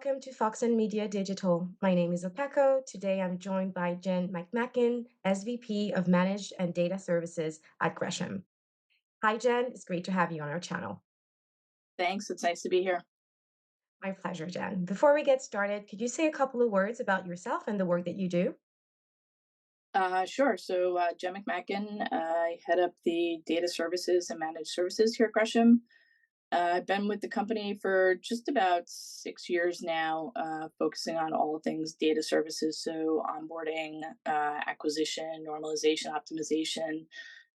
welcome to Foxon Media Digital. My name is Opeko. Today I'm joined by Jenn McMacken, SVP of Managed and Data Services at Gresham. Hi, Jenn. It's great to have you on our channel. Thanks. It's nice to be here. My pleasure, Jenn. Before we get started, could you say a couple of words about yourself and the work that you do? Sure. Jen McMacken, I head up the data services and managed services here at Gresham. I've been with the company for just about 6 years now, focusing on all things data services. So, onboarding, acquisition, normalization, optimization,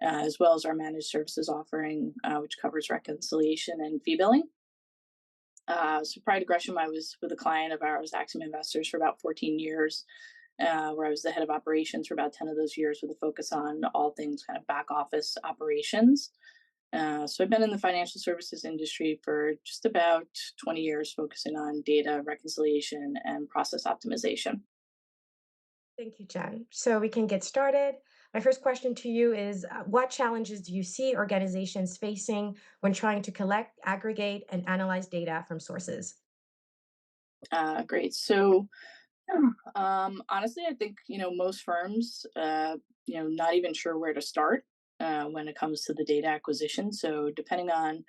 as well as our managed services offering, which covers reconciliation and fee billing. Prior to Gresham, I was with a client of ours, Axiom Investors, for about 14 years, where I was the head of operations for about 10 of those years with a focus on all things kind of back office operations. I've been in the financial services industry for just about 20 years, focusing on data reconciliation and process optimization. Thank you, Jenn. So we can get started. My first question to you is what challenges do you see organizations facing when trying to collect, aggregate, and analyze data from sources? Great. Honestly, I think most firms, not even sure where to start when it comes to the data acquisition. So depending on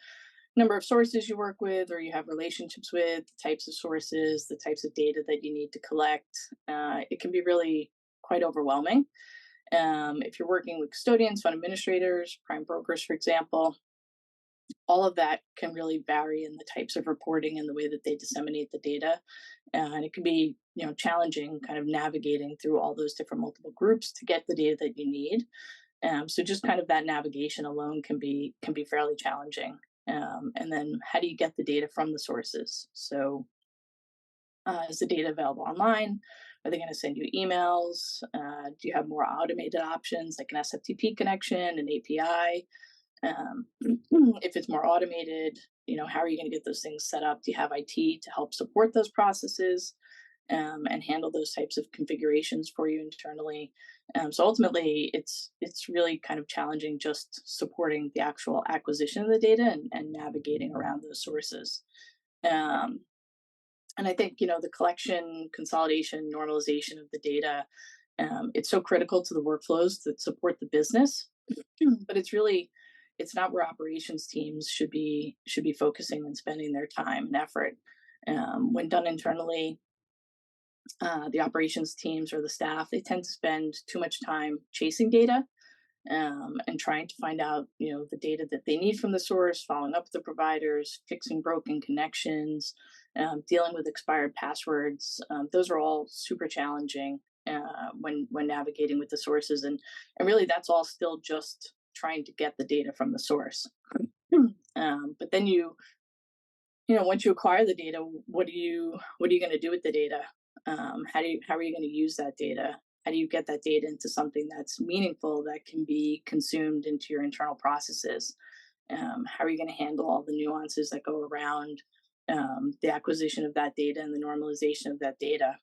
number of sources you work with or you have relationships with, the types of sources, the types of data that you need to collect, it can be really quite overwhelming. If you're working with custodians, fund administrators, prime brokers, for example, all of that can really vary in the types of reporting and the way that they disseminate the data. And it can be, challenging kind of navigating through all those different multiple groups to get the data that you need. So just kind of that navigation alone can be fairly challenging. And then how do you get the data from the sources? Is the data available online? Are they going to send you emails? Do you have more automated options like an SFTP connection, an API? If it's more automated, how are you going to get those things set up? Do you have IT to help support those processes and handle those types of configurations for you internally? So ultimately, it's really kind of challenging just supporting the actual acquisition of the data and navigating around those sources. Um, and I think the collection, consolidation, normalization of the data, it's so critical to the workflows that support the business, but it's not where operations teams should be focusing and spending their time and effort. When done internally, the operations teams or the staff, they tend to spend too much time chasing data and trying to find out the data that they need from the source, following up with the providers, fixing broken connections, dealing with expired passwords. Those are all super challenging when navigating with the sources, and really that's all still just trying to get the data from the source. But then once you acquire the data, what are you going to do with the data? How are you going to use that data? How do you get that data into something that's meaningful that can be consumed into your internal processes? How are you going to handle all the nuances that go around the acquisition of that data and the normalization of that data?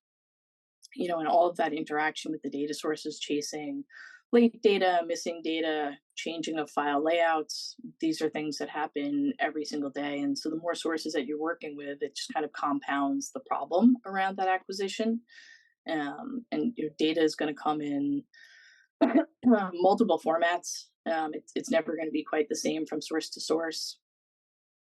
And all of that interaction with the data sources, chasing late data, missing data, changing of file layouts. These are things that happen every single day. And so the more sources that you're working with, it just kind of compounds the problem around that acquisition. And your data is going to come in multiple formats. It's never going to be quite the same from source to source.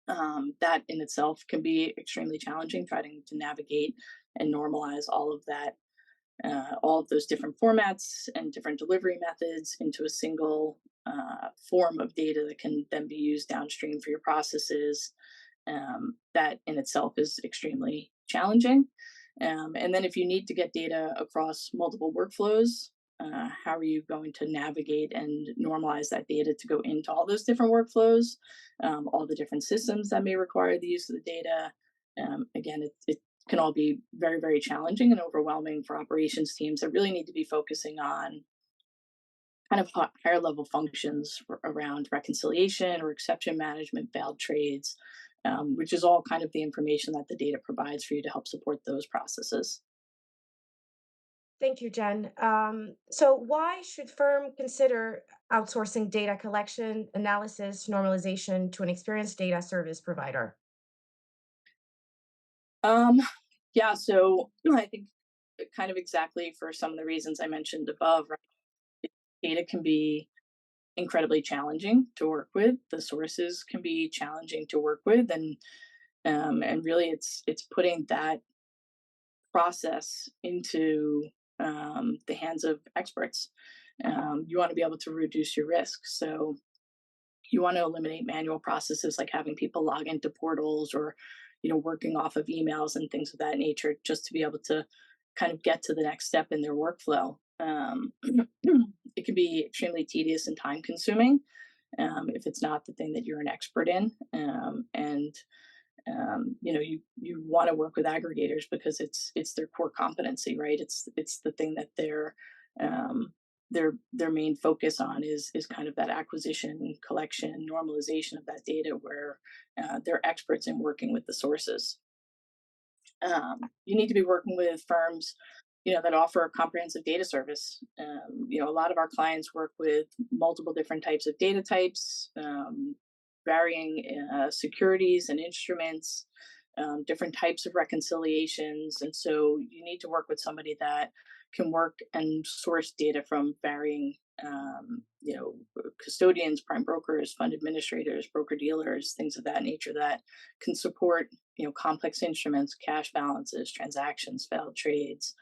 That in itself can be extremely challenging, trying to navigate and normalize all of those different formats and different delivery methods into a single form of data that can then be used downstream for your processes. That in itself is extremely challenging. And then if you need to get data across multiple workflows, how are you going to navigate and normalize that data to go into all those different workflows, all the different systems that may require the use of the data? Again, it can all be very, very challenging and overwhelming for operations teams that really need to be focusing on kind of higher level functions around reconciliation or exception management, failed trades, which is all kind of the information that the data provides for you to help support those processes. Thank you, Jen. So why should firm consider outsourcing data collection, analysis, normalization to an experienced data service provider? Um, Yeah, so I think kind of exactly for some of the reasons I mentioned above, right? Data can be incredibly challenging to work with. The sources can be challenging to work with, and really, it's putting that process into the hands of experts. You want to be able to reduce your risk, so you want to eliminate manual processes like having people log into portals or working off of emails and things of that nature just to be able to kind of get to the next step in their workflow. It can be extremely tedious and time consuming if it's not the thing that you're an expert in. And you want to work with aggregators because it's their core competency, right? It's the thing that um, their main focus on is kind of that acquisition, collection, normalization of that data, where they're experts in working with the sources. You need to be working with firms that offer a comprehensive data service. A lot of our clients work with multiple different types of data types, varying securities and instruments, different types of reconciliations. And so you need to work with somebody that can work and source data from varying, custodians, prime brokers, fund administrators, broker dealers, things of that nature that can support, complex instruments, cash balances, transactions, failed trades,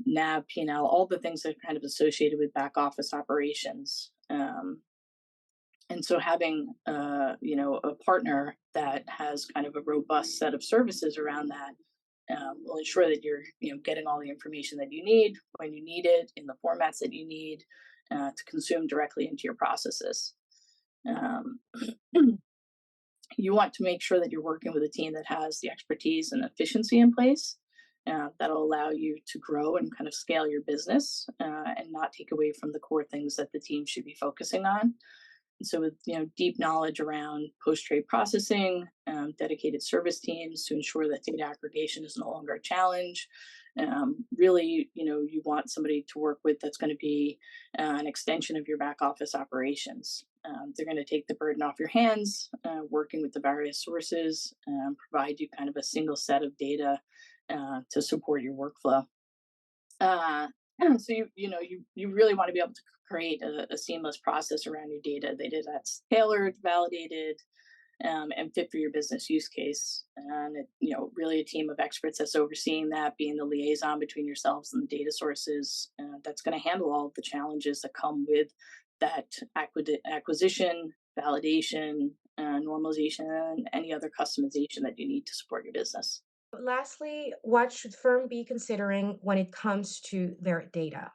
NAV, P&L, all the things that are kind of associated with back office operations. And so having, a partner that has kind of a robust set of services around that will ensure that you're, getting all the information that you need when you need it in the formats that you need to consume directly into your processes. Um, you want to make sure that you're working with a team that has the expertise and efficiency in place that'll allow you to grow and kind of scale your business and not take away from the core things that the team should be focusing on. And so with deep knowledge around post-trade processing, dedicated service teams to ensure that data aggregation is no longer a challenge. Really, you want somebody to work with that's going to be an extension of your back office operations. They're going to take the burden off your hands, working with the various sources, provide you kind of a single set of data to support your workflow. Uh, so you really want to be able to create a seamless process around your data that's tailored, validated, and fit for your business use case. And really a team of experts that's overseeing that, being the liaison between yourselves and the data sources. That's going to handle all of the challenges that come with that acquisition, validation, normalization, and any other customization that you need to support your business. Lastly, what should firm be considering when it comes to their data?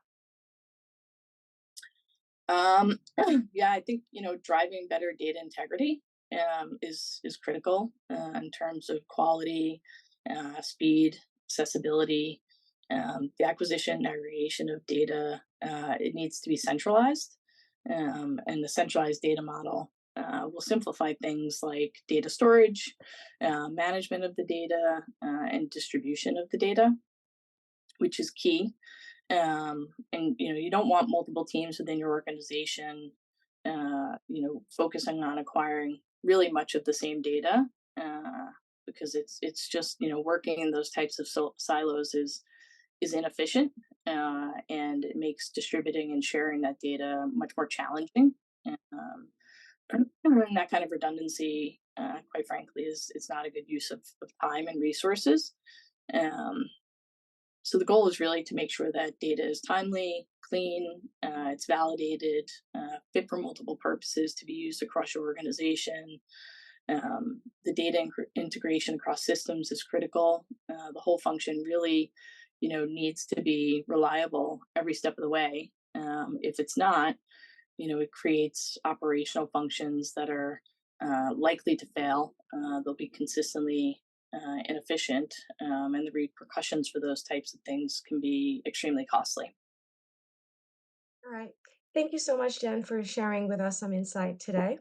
Um, yeah, I think driving better data integrity is critical in terms of quality, speed, accessibility, the acquisition and aggregation of data. It needs to be centralized, and the centralized data model will simplify things like data storage, management of the data, and distribution of the data, which is key. And you don't want multiple teams within your organization focusing on acquiring really much of the same data, because it's just working in those types of silos is inefficient, and it makes distributing and sharing that data much more challenging. um, and that kind of redundancy, quite frankly, is not a good use of time and resources. um, so the goal is really to make sure that data is timely, clean, it's validated, fit for multiple purposes to be used across your organization. The data integration across systems is critical. The whole function really, needs to be reliable every step of the way. If it's not, it creates operational functions that are likely to fail. They'll be consistently inefficient, and the repercussions for those types of things can be extremely costly. All right. Thank you so much, Jen, for sharing with us some insight today.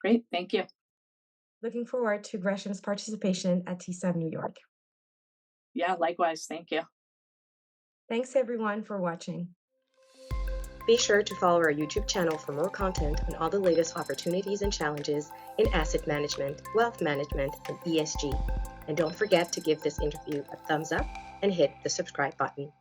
Great, thank you. Looking forward to Gresham's participation at TSUN New York. Yeah, likewise, thank you. Thanks everyone for watching. Be sure to follow our YouTube channel for more content on all the latest opportunities and challenges in asset management, wealth management, and ESG. And don't forget to give this interview a thumbs up and hit the subscribe button.